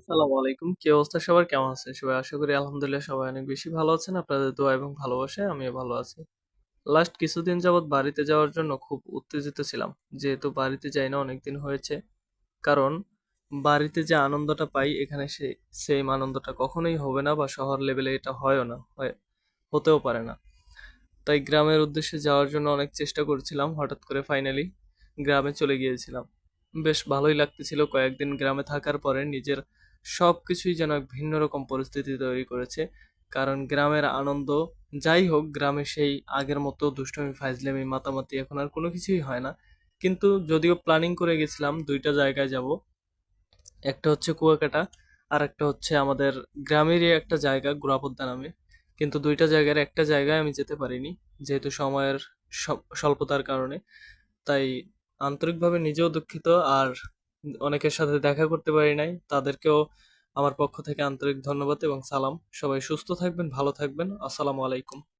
আসসালামু আলাইকুম। কি অবস্থা সবার? কেমন আছেন সবাই? আশা করি আলহামদুলিল্লাহ সবাই অনেক বেশি ভালো আছেন। আপনাদের দোয়া এবং ভালোবাসায় আমিও ভালো আছি। লাস্ট কিছুদিন যাবৎ বাড়িতে যাওয়ার জন্য খুব উত্তেজিত ছিলাম। যেহেতু বাড়িতে যাই না অনেকদিন হয়েছে। কারণ বাড়িতে যে আনন্দটা পাই এখানে সেইম আনন্দটা কখনোই হবে না বা শহর লেভেলে এটা হয়ও না। হতেও পারে না। তাই গ্রামের উদ্দেশ্যে যাওয়ার জন্য অনেক চেষ্টা করছিলাম। হঠাৎ করে ফাইনালি গ্রামে চলে গিয়েছিলাম। বেশ ভালোই লাগতেছিল কয়েকদিন গ্রামে থাকার পরে নিজের সবকিছুই যেন এক ভিন্ন রকম পরিস্থিতি তৈরি করেছে। কারণ গ্রামের আনন্দ যাই হোক গ্রামে সেই আগের মতো দুষ্টুমি, ফাইজলামি, মাতামাতি এখন আর কোনো কিছুই হয় না। কিন্তু যদিও প্ল্যানিং করে গেছিলাম ২ টা জায়গায় যাবো। একটা হচ্ছে কুয়াকাটা, আরেকটা হচ্ছে আমাদের গ্রামেরই একটা জায়গা গোরাপদ্দা নামে। কিন্তু ২ টা জায়গার একটা জায়গায় আমি যেতে পারিনি। যেহেতু সময়ের স্বল্পতার কারণে। তাই আন্তরিকভাবে নিজেও দুঃখিত আর অনেকের সাথে দেখা করতে পারি নাই। তাদেরকেও আমার পক্ষ থেকে আন্তরিক ধন্যবাদ এবং সালাম। সবাই সুস্থ থাকবেন, ভালো থাকবেন। আসসালামু আলাইকুম।